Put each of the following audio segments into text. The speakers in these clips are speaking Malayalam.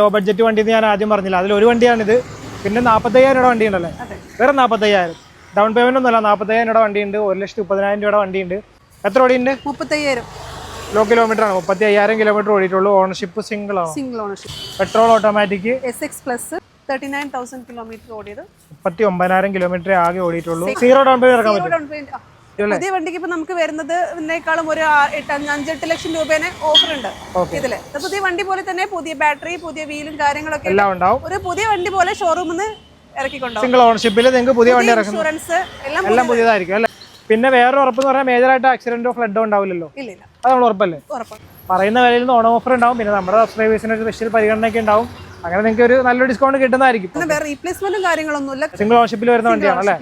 ലോ ബഡ്ജറ്റ് വണ്ടി ഞാൻ ആദ്യം പറഞ്ഞില്ല, അതിലൊരു വണ്ടിയാണിത്. പിന്നെ 45,000 രൂപ വണ്ടി ഉണ്ടല്ലേ, വേറെ 45,000 ഡൗൺ പേയ്മെന്റ് ഒന്നുമല്ല. 45,000 രൂപ വണ്ടിയുണ്ട്, 1,30,000 രൂപ വണ്ടിയുണ്ട്. എത്ര ഓടിയുണ്ട്? 35,000 ലോ കിലോമീറ്റർ ആണ്. 35,000 കിലോമീറ്റർ ഓടിയിട്ടുള്ളൂ. ഓണർഷിപ്പ് സിംഗിൾ ആണ്. Single ownership. Petrol automatic SX plus 39,000 kilometre ഓടിയത്. 39,000 കിലോമീറ്റർ ആകെ ഓടിയിട്ടുള്ളൂ. സീറോ ഡൗൺ പേയ്മെന്റ് ഇറക്കാൻ പറ്റും. പുതിയ വണ്ടിക്ക് ഇപ്പൊ നമുക്ക് വരുന്നത് ഇതിനേക്കാളും ഒരു 5-8 ലക്ഷം രൂപേനെ ഓഫർ ഉണ്ട് ഇതില്. പുതിയ വണ്ടി പോലെ തന്നെ പുതിയ ബാറ്ററി, പുതിയ വീലും കാര്യങ്ങളൊക്കെ എല്ലാം ഉണ്ടാവും. ഒരു പുതിയ വണ്ടി പോലെ ഷോറൂമിൽ നിന്ന് ഇറക്കിക്കൊണ്ടോ. സിംഗിൾ ഓണർഷിപ്പിൽ നിങ്ങൾക്ക് പുതിയ വണ്ടി ഇറക്കും. ഇൻഷുറൻസ് എല്ലാം പുതിയതായിരിക്കും അല്ലേ. പിന്നെ വേറൊരു ഉറപ്പ് എന്ന് പറഞ്ഞാൽ മേജറായിട്ട് ആക്സിഡന്റോ ഫ്ലഡോ ഉണ്ടാവില്ലല്ലോ. ഇല്ല, അത് നമ്മൾ ഉറപ്പല്ലേ. പറയുന്ന വിലയിൽ നിന്ന് ഓണം ഓഫർ ഉണ്ടാവും. പിന്നെ നമ്മുടെ സബ്സ്ക്രൈബേഴ്സിന് ഒരു സ്പെഷ്യൽ പരിഗണനയൊക്കെ ഉണ്ടാവും. അങ്ങനെ നിങ്ങൾക്ക് ഒരു നല്ലൊരു ഡിസ്കൗണ്ട് കിട്ടുന്നതായിരിക്കും. റീപ്ലേസ്മെന്റും കാര്യങ്ങളൊന്നുമില്ല. സിംഗിൾ ഓണർഷിപ്പിൽ വരുന്ന വണ്ടിയാണ് അല്ലേ.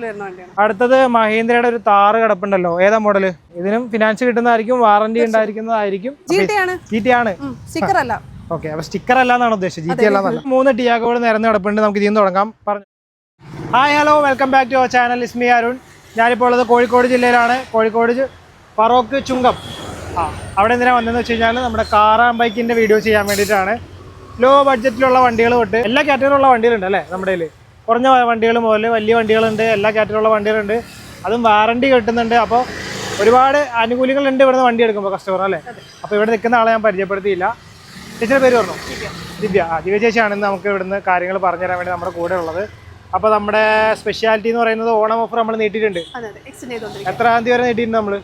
അടുത്തത് മഹീന്ദ്രയുടെ ഒരു താറ് കിടപ്പുണ്ടല്ലോ. ഏതാ മോഡല്? ഇതിനും ഫിനാൻസ് കിട്ടുന്നതായിരിക്കും, വാറന്റി ഉണ്ടായിരിക്കുന്നതായിരിക്കും. GT ആണ്, സ്റ്റിക്കർ അല്ല. ഓക്കെ, അപ്പൊ സ്റ്റിക്കർ അല്ല എന്നാണ് ഉദ്ദേശിച്ചത്, GT അല്ല. 3 ടിയാഗോകൾ നിരന്ന് കിടപ്പുണ്ട്. നമുക്ക് ഇതിൽ നിന്ന് തുടങ്ങാം. പറഞ്ഞു. Hi, hello, welcome back to our channel. It's me Arun. ഞാനിപ്പോൾ ഉള്ളത് കോഴിക്കോട് ജില്ലയിലാണ്. കോഴിക്കോട് ഫറോക്ക് ചുങ്കം. അവിടെ എന്തിനാണ് വന്നതെന്ന് വെച്ച് കഴിഞ്ഞാൽ നമ്മുടെ കാർ ആൻഡ് ബൈക്കിൻ്റെ വീഡിയോ ചെയ്യാൻ വേണ്ടിയിട്ടാണ്. ലോ ബഡ്ജറ്റിലുള്ള വണ്ടികൾ തൊട്ട് എല്ലാ കാറ്റഗറിയിലുള്ള വണ്ടികളുണ്ട് അല്ലേ നമ്മുടെ കയ്യിൽ. കുറഞ്ഞ വണ്ടികൾ മുതൽ വലിയ വണ്ടികളുണ്ട്, എല്ലാ കാറ്റഗറിയിലുള്ള വണ്ടികളുണ്ട്. അതും വാറണ്ടി കിട്ടുന്നുണ്ട്. അപ്പോൾ ഒരുപാട് ആനുകൂല്യങ്ങളുണ്ട് ഇവിടുന്ന് വണ്ടി എടുക്കുമ്പോൾ കസ്റ്റമർ അല്ലേ. അപ്പോൾ ഇവിടെ നിൽക്കുന്ന ആളെ ഞാൻ പരിചയപ്പെടുത്തിയില്ല. ചേച്ചിയുടെ പേര് പറഞ്ഞു? ദിവ്യ. ദിവ്യ ചേച്ചിയാണ് ഇന്ന് നമുക്ക് ഇവിടുന്ന് കാര്യങ്ങൾ പറഞ്ഞുതരാൻ വേണ്ടി നമ്മുടെ കൂടെ ഉള്ളത്. അപ്പോൾ നമ്മുടെ സ്പെഷ്യാലിറ്റി എന്ന് പറയുന്നത് ഓണം ഓഫർ നമ്മൾ നീട്ടിയിട്ടുണ്ട്. എത്രാം തീയതി വരെ നീട്ടിയിട്ടുണ്ട് നമ്മൾ?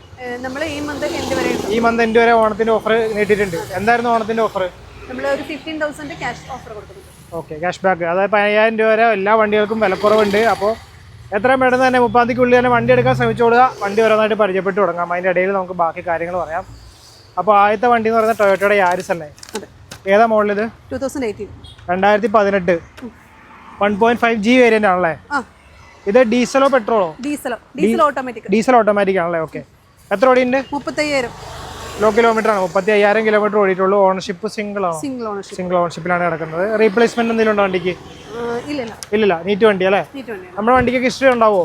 ഈ മന്ത് എൻഡ് വരെ ഓണത്തിന്റെ ഓഫർ നീട്ടിയിട്ടുണ്ട്. എന്തായിരുന്നു ഓണത്തിന്റെ ഓഫർ? Okay, cash back. അതായത് 15,000 രൂപ വരെ എല്ലാ വണ്ടികൾക്കും വിലക്കുറവുണ്ട്. അപ്പോൾ എത്രയും പെട്ടെന്ന് തന്നെ 30-ാം തീയതിക്കുള്ളിൽ തന്നെ വണ്ടി എടുക്കാൻ ശ്രമിച്ചോളുക. വണ്ടി ഓരോന്നായിട്ട് പരിചയപ്പെട്ട് തുടങ്ങാം. അതിൻ്റെ ഇടയിൽ നമുക്ക് ബാക്കി കാര്യങ്ങൾ പറയാം. അപ്പോൾ ആദ്യത്തെ വണ്ടി എന്ന് പറയുന്നത് ടൊയോട്ടയുടെ യാരിസ് അല്ലേ. ഏതാ മോഡൽ ഇത്? 2018 1.5G വേരിയന്റ് ആണല്ലേ. ഇത് ഡീസലോ പെട്രോളോ? ഡീസൽ ഓട്ടോമാറ്റിക് ആണല്ലേ. ഓക്കെ, എത്ര ഓടിയുണ്ട്? 35,000 ലോ കിലോമീറ്റർ ആണ്. 35,000 കിലോമീറ്റർ ഓടിയിട്ടുള്ളൂ. ഓണർഷിപ്പ് സിംഗിൾ ആണ്. സിംഗിൾ ഓണർഷിപ്പിലാണ് കിടക്കുന്നത്. റീപ്ലേസ്മെന്റ് എന്തെങ്കിലും ഉണ്ടോ വണ്ടിക്ക്? ഇല്ലില്ല, നീറ്റ് വണ്ടി അല്ലേ. നമ്മുടെ വണ്ടിക്കൊക്കെ ഹിസ്റ്ററി ഉണ്ടാവോ?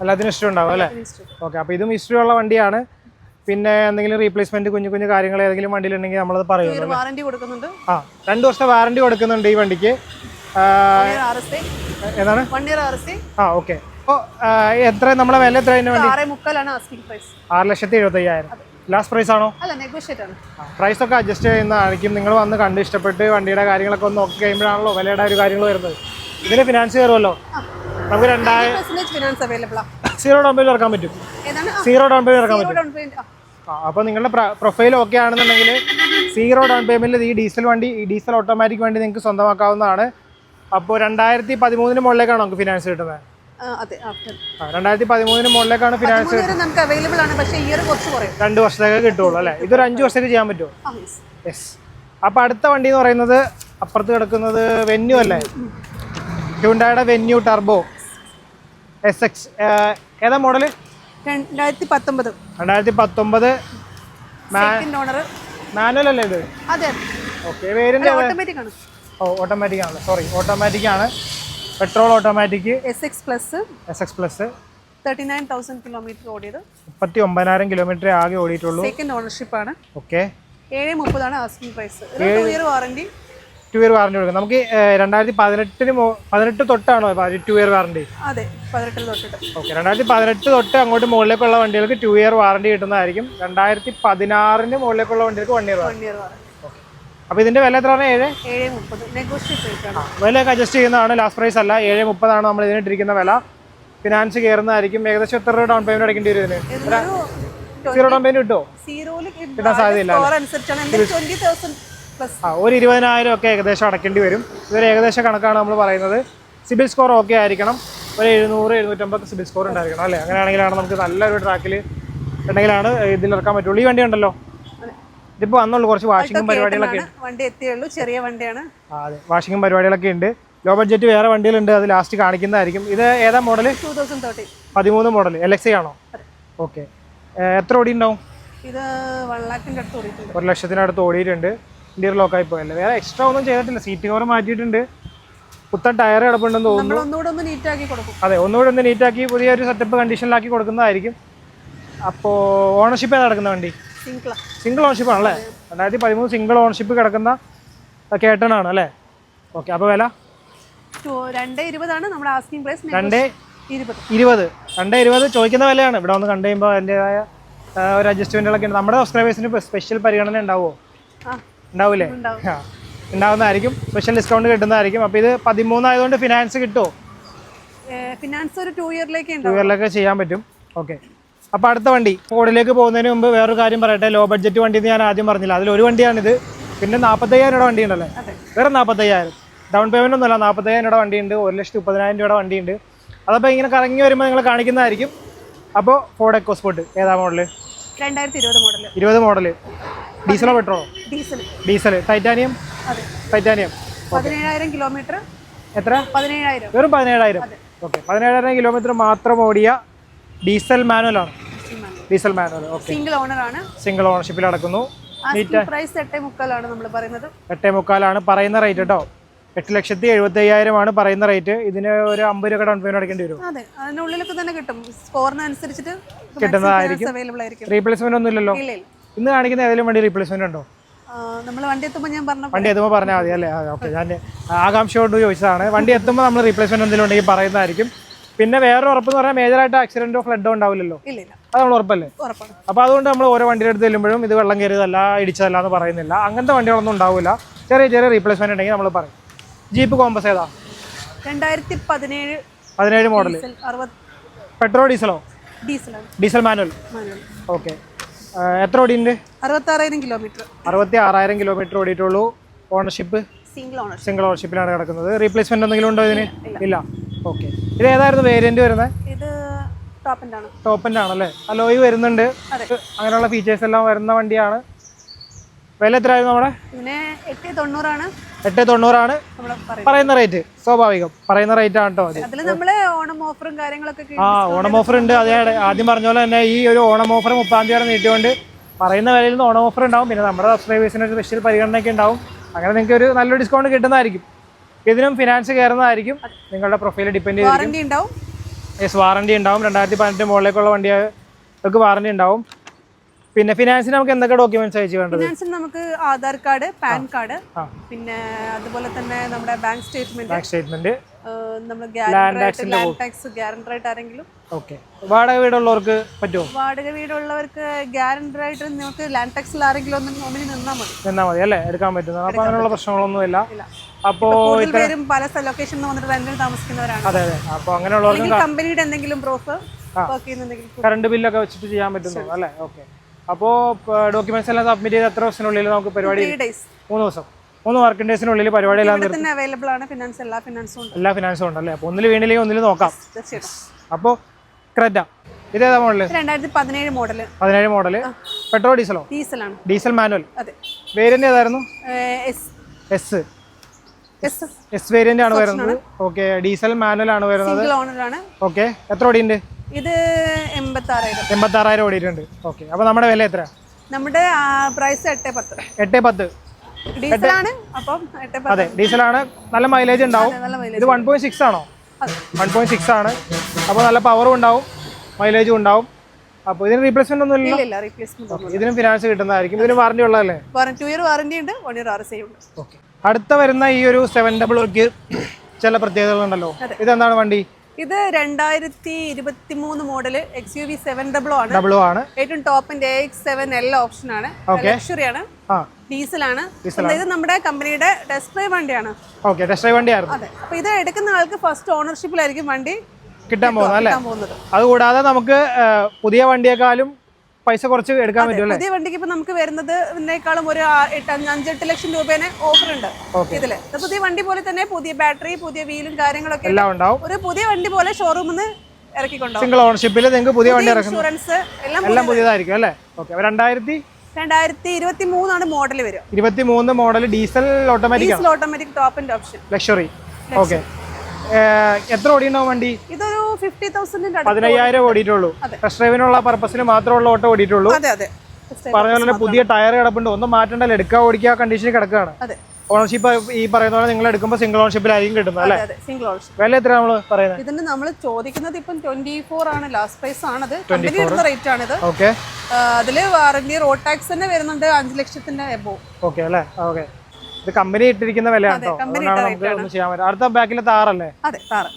എല്ലാത്തിനും ഹിസ്റ്ററി ഉണ്ടാവും അല്ലേ. ഓക്കെ, അപ്പോൾ ഇതും ഹിസ്റ്ററി ഉള്ള വണ്ടിയാണ്. പിന്നെ എന്തെങ്കിലും റീപ്ലേസ്മെന്റ് കുഞ്ഞു കുഞ്ഞു കാര്യങ്ങൾ ഏതെങ്കിലും വണ്ടിയിലുണ്ടെങ്കിൽ നമ്മളത് പറയുമല്ലോ. 2 വർഷത്തെ വാറണ്ടി കൊടുക്കുന്നുണ്ട് ഈ വണ്ടിക്ക്. ഏതാണ്? ഓക്കെ. അപ്പോൾ എത്ര നമ്മളെ വില എത്ര? 6,75,000 ലാസ്റ്റ് പ്രൈസ് ആണോ? പ്രൈസ് ഒക്കെ അഡ്ജസ്റ്റ് ചെയ്യുന്നതായിരിക്കും. നിങ്ങൾ വന്ന് കണ്ട് ഇഷ്ടപ്പെട്ട് വണ്ടിയുടെ കാര്യങ്ങളൊക്കെ ഒന്ന് നോക്കി കഴിയുമ്പോഴാണല്ലോ വിലയുടെ ഒരു കാര്യങ്ങൾ വരുന്നത്. ഇതിന് ഫിനാൻസ് കയറുമല്ലോ. നമുക്ക് 2,000 സീറോ ഡൗൺ പേയ്മെന്റ് ഇറക്കാൻ പറ്റും. സീറോ ഡൗൺ പേയ്മെന്റ് ഇറക്കാൻ പറ്റും. അപ്പോൾ നിങ്ങളുടെ പ്രൊഫൈൽ ഓക്കെ ആണെന്നുണ്ടെങ്കിൽ സീറോ ഡൗൺ പേയ്മെന്റിൽ ഈ ഡീസൽ ഓട്ടോമാറ്റിക് വണ്ടി നിങ്ങൾക്ക് സ്വന്തമാക്കാവുന്നതാണ്. അപ്പോൾ 2013 മുകളിലേക്കാണ് നമുക്ക് ഫിനാൻസ് കിട്ടുന്നത്. 2013 മുകളിലേക്കാണ് ഫിനാൻസ്. 2 വർഷത്തേക്ക് കിട്ടുള്ളൂ അല്ലേ. ഇതൊരു 5 വർഷത്തേക്ക് ചെയ്യാൻ പറ്റുമോ? യെസ്. അപ്പോൾ അടുത്ത വണ്ടി എന്ന് പറയുന്നത് അപ്പുറത്ത് കിടക്കുന്നത് വെന്യൂ അല്ലേ. ഹ്യുണ്ടായുടെ വെന്യൂ ടർബോ SX. ഏതാ മോഡല്? 2019 മാനുവൽ അല്ലേ ഇത്? ഓക്കെ, വേരിയന്റ് ഓട്ടോമാറ്റിക് ആണ്. സോറി, ഓട്ടോമാറ്റിക് ആണ്. Petrol automatic. SX plus 39,000 kilometre ഓടിയത്. 39,000 കിലോമീറ്റർ ആകെ ഓടിയിട്ടുള്ളൂ. സെക്കൻഡ് ഓണർഷിപ്പ് ആണ്. ഓക്കെ, 730 ആണ് asking price. 2 year warranty. 2 year warranty കൊടുക്കും നമുക്ക്. 2018 തൊട്ടാണോ 2 ഇയർ വാറണ്ടി? അതെ, 18 തൊട്ടിട്ട്. ഓക്കെ, 2018 തൊട്ട് അങ്ങോട്ട് മുകളിലേക്കുള്ള വണ്ടികൾക്ക് 2 ഇയർ വാറണ്ടി കിട്ടുന്നതായിരിക്കും. 2016 മുകളിലേക്കുള്ള വണ്ടികൾക്ക് 1 ഇയർ വാറണ്ടി. അപ്പോൾ ഇതിന്റെ വില എത്രയാണ്? 730. വിലയൊക്കെ അഡ്ജസ്റ്റ് ചെയ്യുന്നതാണ്. ലാസ്റ്റ് പ്രൈസ് അല്ല. 730 ആണ് നമ്മൾ ഇതിനിട്ടിരിക്കുന്ന വില. ഫിനാൻസ് കയറുന്നതായിരിക്കും. ഏകദേശം എത്ര രൂപ ഡൗൺ പേയ്മെന്റ് അടയ്ക്കേണ്ടി വരും ഇതിന്? സീറോ ഡൗൺ പേയ്മെന്റ് കിട്ടുമോ? കിട്ടാൻ സാധ്യതയില്ല. ഒരു 20,000 ഒക്കെ ഏകദേശം അടയ്ക്കേണ്ടി വരും. ഇതൊരു ഏകദേശം കണക്കാണ് നമ്മൾ പറയുന്നത്. സിബിൽ സ്കോർ ഓക്കെ ആയിരിക്കണം. ഒരു 700-750 സിബിൽ സ്കോർ ഉണ്ടായിരിക്കണം അല്ലേ. അങ്ങനെയാണെങ്കിലാണ് നമുക്ക് നല്ലൊരു ട്രാക്കിൽ ഉണ്ടെങ്കിലാണ് ഇതിലിറക്കാൻ പറ്റുള്ളൂ. ഈ വണ്ടി ഉണ്ടല്ലോ, ഇതിപ്പോൾ വന്നുള്ളൂ. കുറച്ച് വാഷിങ്ങും പരിപാടികളൊക്കെ വണ്ടി എത്തിയുള്ളൂ. ചെറിയ വണ്ടിയാണ്. അതെ, വാഷിങ്ങും പരിപാടികളൊക്കെ ഉണ്ട്. ലോ ബഡ്ജറ്റ് വേറെ വണ്ടികളുണ്ട്, അത് ലാസ്റ്റ് കാണിക്കുന്നതായിരിക്കും. ഇത് ഏതാ മോഡൽ? 2013 മോഡൽ. LXI ആണോ? ഓക്കെ, എത്ര ഓടി ഉണ്ടാവും? ഇത് 1,00,000 1 ലക്ഷത്തിനടുത്ത് ഓടിയിട്ടുണ്ട്. ഇന്റീരിയർ ലോക്കായി പോയല്ലേ. വേറെ എക്സ്ട്രാ ഒന്നും ചെയ്തിട്ടില്ല. സീറ്റ് കവർ മാറ്റിയിട്ടുണ്ട്. പുത്തൻ ടയർ കിടപ്പുണ്ടെന്ന് തോന്നുന്നു. അതെ, ഒന്നുകൂടെ ഒന്ന് നീറ്റാക്കി പുതിയൊരു സെറ്റപ്പ് കണ്ടീഷനിലാക്കി കൊടുക്കുന്നതായിരിക്കും. അപ്പോൾ ഓണർഷിപ്പ് ഏതാ നടക്കുന്ന വണ്ടി? സിംഗിൾ ഓണർഷിപ്പ് ആണല്ലേ. 2013 സിംഗിൾ ഓണർഷിപ്പ് കിടക്കുന്ന കേട്ടനാണ് അല്ലേ? ഓക്കെ. അപ്പോൾ വില 220 നമ്മുടെ ആസ്കിംഗ് പ്രൈസ്. 220 ചോദിക്കുന്ന വിലയാണ്. ഇവിടെ വന്ന് കണ്ടു കഴിയുമ്പോൾ അതിൻ്റെതായ ഒരു അഡ്ജസ്റ്റ്മെൻറ്റുകളൊക്കെ ഉണ്ട്. നമ്മുടെ സബ്സ്ക്രൈബേഴ്സിന് സ്പെഷ്യൽ പരിഗണന ഉണ്ടാവുമോ? ഉണ്ടാവില്ലേ? ഉണ്ടാവുന്നതായിരിക്കും. സ്പെഷ്യൽ ഡിസ്കൗണ്ട് കിട്ടുന്നതായിരിക്കും. അപ്പോൾ ഇത് 13 ആയതുകൊണ്ട് ഫിനാൻസ് കിട്ടുമോ? ഫിനാൻസ് ഒരു 2 ഇയറിലേക്ക് 2 ഇയറിലൊക്കെ ചെയ്യാൻ പറ്റും. ഓക്കെ. അപ്പോൾ അടുത്ത വണ്ടി ഫോർഡിലേക്ക് പോകുന്നതിന് മുമ്പ് വേറൊരു കാര്യം പറയട്ടെ. ലോ ബഡ്ജറ്റ് വണ്ടി എന്ന് ഞാൻ ആദ്യം പറഞ്ഞില്ല. അതിലൊരു വണ്ടിയാണിത്. പിന്നെ 45,000 രൂപ വണ്ടി ഉണ്ടല്ലേ? വേറെ 45,000 ഡൗൺ പേയ്മെൻ്റ് ഒന്നുമല്ല. 45,000 രൂപ വണ്ടിയുണ്ട്. 1,30,000 രൂപയുടെ വണ്ടിയുണ്ട്. അതപ്പോൾ ഇങ്ങനെ കറങ്ങി വരുമ്പോൾ നിങ്ങൾ കാണിക്കുന്നതായിരിക്കും. അപ്പോൾ ഫോർഡ് എക്കോസ്പോർട്ട് ഏതാ മോഡല്? 2020 മോഡൽ. 20 മോഡല്. ഡീസലോ പെട്രോളോ? ഡീസൽ. ടൈറ്റാനിയം. 17,000 കിലോമീറ്റർ. എത്ര? 17,000. വെറും 17,000. ഓക്കെ. 17,000 കിലോമീറ്റർ മാത്രം ഓടിയ ഡീസൽ മാനുവലാണ്. Diesel manual. ഓക്കെ. സിംഗിൾ ഓണർഷിപ്പിൽ നടക്കുന്നു. പ്രൈസ് 8.3 ആണ് നമ്മൾ പറയുന്നത്. 8.3 പറയുന്ന റേറ്റ് കേട്ടോ. 8,75,000 പറയുന്ന റേറ്റ്. ഇതിന് ഒരു 50 രൂപ ഡൗൺ പേയ്മെന്റ് അടയ്ക്കേണ്ടി വരും. അതെ, അതിനുള്ളിലൊക്കെ തന്നെ കിട്ടും. സ്കോറിനനുസരിച്ചിട്ട് കിട്ടുന്നതായിരിക്കും. റീപ്ലേസ്മെന്റ് ഒന്നും ഇല്ലല്ലോ. ഇന്ന് കാണിക്കുന്ന ഏതെങ്കിലും വണ്ടി റീപ്ലേസ്മെന്റ് ഉണ്ടോ? നമ്മൾ വണ്ടി എത്തുമ്പോൾ ഞാൻ പറഞ്ഞു. വണ്ടി എത്തുമ്പോൾ പറഞ്ഞാൽ മതി അല്ലേ? ഓക്കെ. ഞാൻ ആകാംക്ഷയോട് ചോദിച്ചതാണ്. വണ്ടി എത്തുമ്പോൾ നമ്മൾ റീപ്ലേസ്മെന്റ് എന്തെങ്കിലും ഉണ്ടെങ്കിൽ പറയുന്നതായിരിക്കും. പിന്നെ വേറൊരു ഉറപ്പെന്ന് പറഞ്ഞാൽ മേജറായിട്ട് ആക്സിഡന്റോ ഫ്ലഡോ ഉണ്ടാവില്ലല്ലോ. അത് നമ്മൾ ഉറപ്പല്ലേ? അപ്പോൾ അതുകൊണ്ട് നമ്മൾ ഓരോ വണ്ടിയുടെ അടുത്ത് ചെല്ലുമ്പോഴും ഇത് വെള്ളം കയറിയതല്ല, ഇടിച്ചതല്ല എന്ന് പറയുന്നില്ല. അങ്ങനത്തെ വണ്ടികളൊന്നും ഉണ്ടാവില്ല. ചെറിയ റീപ്ലേസ്മെന്റ് ഉണ്ടെങ്കിൽ നമ്മൾ പറയും. ജീപ്പ് കോമ്പസ് ഏതാ? 2017 മോഡൽ. പെട്രോൾ ഡീസലോ? Diesel manual. ഓക്കെ. എത്ര ഓടിയുണ്ട്? 66,000 കിലോമീറ്റർ. 66,000 കിലോമീറ്റർ ഓടിയിട്ടുള്ളൂ. ഓണർഷിപ്പ് സിംഗിൾ ഓണർഷിപ്പിലാണ് കിടക്കുന്നത്. റീപ്ലേസ്മെന്റ് എന്തെങ്കിലും ഉണ്ടോ ഇതിന്? ഇല്ല. ഓക്കെ. ഇത് ഏതായിരുന്നു വേരിയന്റ് വരുന്നത്? ഇത് ടോപ്പ് എൻഡ് ആണല്ലേ? അലോയ് വരുന്നുണ്ട്. അങ്ങനെയുള്ള ഫീച്ചേഴ്സ് എല്ലാം വരുന്ന വണ്ടിയാണ്. വില എത്രയായിരുന്നു നമ്മുടെ? 890 പറയുന്ന റേറ്റ്. സ്വാഭാവികം പറയുന്ന റേറ്റ് ആണ് കേട്ടോ. ഓണം ഓഫർ ഉണ്ട്. അതെ, ആദ്യം പറഞ്ഞ പോലെ തന്നെ ഈ ഒരു ഓണം ഓഫർ 30-ാം തീയതി വരെ നീട്ടിക്കൊണ്ട് പറയുന്ന വിലയിൽ നിന്ന് ഓണം ഓഫർ ഉണ്ടാവും. പിന്നെ നമ്മുടെ സബ്സ്ക്രൈബേഴ്സിന് ഒരു സ്പെഷ്യൽ പരിഗണനയൊക്കെ ഉണ്ടാവും. അങ്ങനെ നിങ്ങൾക്ക് ഒരു നല്ലൊരു ഡിസ്കൗണ്ട് കിട്ടുന്നതായിരിക്കും. ഇതിനും ഫിനാൻസ് കയറുന്നതായിരിക്കും. നിങ്ങളുടെ പ്രൊഫൈൽ ഡിപ്പെൻഡ് ചെയ്തിരിക്കും. വാറണ്ടി ഉണ്ടാവും. 2018 മുകളിലേക്കുള്ള വണ്ടികൾക്ക് വാറണ്ടി ഉണ്ടാവും. പിന്നെ ഫിനാൻസിന് നമുക്ക് എന്തൊക്കെ ഡോക്യുമെന്റ്സ് അയച്ചു വേണ്ടത്? ഫിനാൻസിന് നമുക്ക് ആധാർ കാർഡ്, പാൻ കാർഡ്, പിന്നെ അതുപോലെ തന്നെ നമ്മുടെ ബാങ്ക് സ്റ്റേറ്റ്മെന്റ്, നമ്മുടെ ലാൻഡ് ടാക്സ് ഗ്യാരണ്ടർ ആയിട്ട് ആരെങ്കിലും. ഓക്കെ. വാടക വീടുള്ളവർക്ക് പറ്റുമോ? വാടക വീടുള്ളവർക്ക് ഗ്യാരണ്ടർ ആയിട്ട് നമുക്ക് ലാൻഡ് ടാക്സിൽ ആരെങ്കിലും ഒന്ന് നോമിനി നിന്നാൽ മതി അല്ലേ? എടുക്കാൻ പറ്റുന്നത്. അപ്പോൾ അങ്ങനെയുള്ള പ്രശ്നങ്ങളൊന്നും ഇല്ല. അപ്പോൾ പേരും പല ലൊക്കേഷനിൽ വന്നിട്ട് റെന്റിന് താമസിക്കുന്നവരാണ്. അതെ. അപ്പോൾ അങ്ങനെയുള്ളവർക്ക് കമ്പനിയുടെ എന്തെങ്കിലും പ്രൂഫ്, കറണ്ട് ബില്ലൊക്കെ വെച്ചിട്ട് ചെയ്യാൻ പറ്റുന്നു അല്ലേ? ഓക്കെ. അപ്പോൾ ഡോക്യുമെന്റ്സ് എല്ലാം സബ്മിറ്റ് ചെയ്ത് എത്ര ദിവസത്തിനുള്ളിൽ നമുക്ക് പരിപാടി? 3 ദിവസം. 3 വർക്കിംഗ് ഡേയ്സിനുള്ളിൽ പരിപാടി എല്ലാം അവൈലബിൾ ആണ്. എല്ലാ ഫിനാൻസും ഉണ്ട് അല്ലേ? അപ്പോൾ ഒന്നിൽ വീണില്ലെങ്കിൽ ഒന്നിൽ നോക്കാം. അപ്പോൾ ക്രെറ്റ ഇതേതാ മോഡല്? 2017 മോഡല്. 17 മോഡല്. പെട്രോൾ ഡീസലോ? ഡീസലാണ്. Diesel manual. വേരിയന്റ് ഏതായിരുന്നു? എസ് വേരിയന്റ് ആണ് വരുന്നത്. ഓക്കെ. ഡീസൽ മാനുവൽ ആണ് വരുന്നത്. ഓക്കെ. എത്ര ഓടിയുണ്ട് ഇത്? 86,000 ഓടിയിട്ടുണ്ട്. ഓക്കെ. അപ്പോൾ നമ്മുടെ വില എത്ര? നമ്മുടെ പ്രൈസ് 810. 810 ഡീസലാണ്. അപ്പം 810. അതെ, ഡീസലാണ്. നല്ല മൈലേജ് ഉണ്ടാവും. ഇത് 1.6 ആണോ? 1.6 ആണ്. അപ്പോൾ നല്ല പവറും ഉണ്ടാവും, മൈലേജും ഉണ്ടാവും. അപ്പോൾ ഇതിന് റീപ്ലേസ്മെന്റ് ഒന്നും ഇല്ല. ഇതിനും ഫിനാൻസ് കിട്ടുന്നതായിരിക്കും. ഇതിന് വാറണ്ടി ഉള്ളതല്ലേ? 2 ഇയർ വാറണ്ടി ഉണ്ട്, 1 ഇയർ RSA ഉണ്ട്. ഓക്കെ. അടുത്ത വരുന്ന ഈ ഒരു 700ക്ക് ചില പ്രത്യേകതകളുണ്ടല്ലോ. ഇതെന്താണ് വണ്ടി? ഇത് 2023 മോഡല് XUV 700 ആണ്. ഏറ്റവും ടോപ്പിന്റെ AX7L ഓപ്ഷൻ ആണ്. ലക്ഷറി ആണ്. ഡീസലാണ്. ഇത് നമ്മുടെ കമ്പനിയുടെ ടെസ്റ്റ് ഡ്രൈവ് വണ്ടിയാണ്. ഓക്കെ. ടെസ്റ്റ് ഡ്രൈവ് വണ്ടിയായിരുന്നു. അതെ. അപ്പോൾ ഇത് എടുക്കുന്ന ആൾക്ക് ഫസ്റ്റ് ഓണർഷിപ്പിലായിരിക്കും വണ്ടി കിട്ടാൻ പോകുന്നത് അല്ലേ? അതുകൂടാതെ നമുക്ക് പുതിയ വണ്ടിയെക്കാളും പൈസ കുറച്ച് എടുക്കാൻ പറ്റും. പുതിയ വണ്ടിക്ക് ഇപ്പൊ നമുക്ക് വരുന്നതിനേക്കാളും ഒരു 5-8 ലക്ഷം രൂപേനെ ഓഫർ ഉണ്ട് ഇതില്. പുതിയ വണ്ടി പോലെ തന്നെ പുതിയ ബാറ്ററി, പുതിയ വീലും കാര്യങ്ങളൊക്കെ എല്ലാം ഉണ്ടാവും. ഒരു പുതിയ വണ്ടി പോലെ ഷോറൂമിൽ നിന്ന് ഇറക്കിക്കൊണ്ടോ. സിംഗിൾ ഓണർഷിപ്പിൽ നിങ്ങൾക്ക് പുതിയ വണ്ടി ഇറക്കും. ഇൻഷുറൻസ് എല്ലാം പുതിയതായിരിക്കും അല്ലേ? ഓക്കെ. 2023 ആണ് മോഡൽ വരും. 23 model diesel automatic top and option luxury. Okay. എത്ര ഓടിയുണ്ടാവും വണ്ടി? ഇതൊരു 50,000 15,000 ഓടിയിട്ടുള്ളൂ. ടെസ്റ്റ് ഡ്രൈവിനുള്ള പർപ്പസിന് മാത്രമുള്ള ഓട്ടോ ഓടിയിട്ടുള്ളൂ. പറഞ്ഞ പോലെ പുതിയ ടയർ കിടപ്പുണ്ട്. ഒന്നും മാറ്റണ്ടല്ലോ, എടുക്കുക ഓടിക്കുക കണ്ടീഷനിൽ കിടക്കുകയാണ്. ഓണർഷിപ്പ് ഈ പറയുന്ന പോലെ നിങ്ങൾ എടുക്കുമ്പോൾ സിംഗിൾ ഓണർഷിപ്പിലായിരിക്കും കിട്ടുന്നത് അല്ലേ? വില എത്ര നമ്മൾ പറയുന്നത്? ഇതിന് നമ്മൾ ചോദിക്കുന്നത് ഇപ്പം 24 ആണ്. ലാസ്റ്റ് പ്രൈസ് ആണത്. റേറ്റ് ആണിത്. ഓക്കെ. അതില് വാറന്റി റോഡ് ടാക്സ് തന്നെ വരുന്നുണ്ട് 5 ലക്ഷത്തിന്റെ എബോവ്. ഓക്കെ അല്ലേ? ഓക്കെ. ഇത് കമ്പനി ഇട്ടിരിക്കുന്ന വിലയാണ് കേട്ടോ, അതുകൊണ്ടാണ് നമുക്ക് ഒന്നും ചെയ്യാൻ പറ്റും. അടുത്ത ബാക്കിലെ താറല്ലേ? അതെ, താറ്.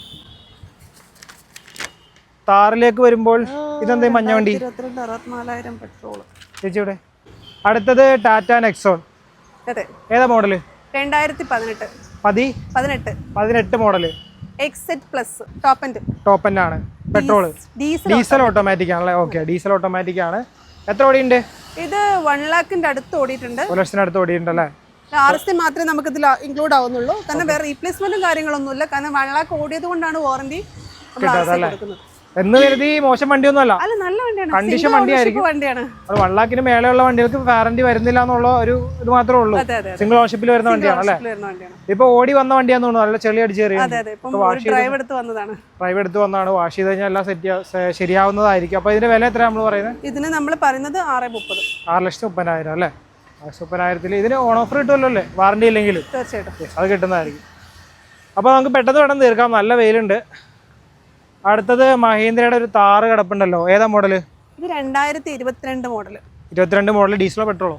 താറിലേക്ക് വരുമ്പോൾ ഇതെന്താ മഞ്ഞ വണ്ടി? 64,000 പെട്രോൾ. ചേച്ചിയുടെ അടുത്തത് ടാറ്റ നെക്സോൺ. അതെ. ഏതാ model? 2018. 18 model. Exact plus top end ആണ്. പെട്രോൾ, ഡീസൽ ഓട്ടോമാറ്റിക് ആണല്ലേ? ഓക്കെ, ഡീസൽ ഓട്ടോമാറ്റിക് ആണ്. എത്ര ഓടിയുണ്ട്? ഇത് 1 lakhന്റെ അടുത്ത് ഓടിയിട്ടുണ്ട്. 1 ലക്ഷത്തിന് അടുത്ത് ഓടിയിട്ടുണ്ടല്ലേ? RST മാത്രമേ നമുക്ക് ഇതിൽ ഇൻക്ലൂഡ് ആവുന്നുള്ളൂ, കാരണം വേറെ റീപ്ലേസ്മെന്റും കാര്യങ്ങളൊന്നുമില്ല. കാരണം 1 lakh ഓടിയത് കൊണ്ടാണ് വാറന്റി കൊടുക്കുന്നത്. എന്ന് കരുതി മോശം വണ്ടിയൊന്നും അല്ല, നല്ല വണ്ടിയാണ്, കണ്ടീഷൻ വണ്ടിയായിരിക്കും. 1 lakhന് മേലെയുള്ള വണ്ടികൾക്ക് വാറന്റി വരുന്നില്ല എന്നുള്ള ഒരു ഇത് മാത്രമേ ഉള്ളൂ. സിംഗിൾ ഓണർഷിപ്പിൽ വരുന്ന വണ്ടിയാണ് അല്ലേ? ഇപ്പൊ ഓടി വന്ന വണ്ടിയാന്ന് തോന്നുന്നു, നല്ല ചെളി അടിച്ച് ഡ്രൈവ് എടുത്ത് വന്നതാണ്. വാഷ് ചെയ്ത് കഴിഞ്ഞാൽ എല്ലാം ശരിയാവുന്നതായിരിക്കും. അപ്പൊ ഇതിന്റെ വില എത്ര നമ്മൾ പറയുന്നത്? ഇതിന് നമ്മൾ പറയുന്നത് 6,30,000. 6,30,000 അല്ലേ? 6,30,000 ഇതിന് ഓൺ ഓഫർ കിട്ടുമല്ലോ അല്ലേ? വാറന്റി ഇല്ലെങ്കിൽ തീർച്ചയായിട്ടും അത് കിട്ടുന്നതായിരിക്കും. അപ്പൊ നമുക്ക് പെട്ടെന്ന് തീർക്കാം, നല്ല വെയിലുണ്ട്. അടുത്തത് മഹീന്ദ്രയുടെ ഒരു താറ് കിടപ്പുണ്ടല്ലോ, ഏതാ മോഡല്? ഇത് 2022 മോഡല്. 22 മോഡൽ. ഡീസലോ പെട്രോളോ?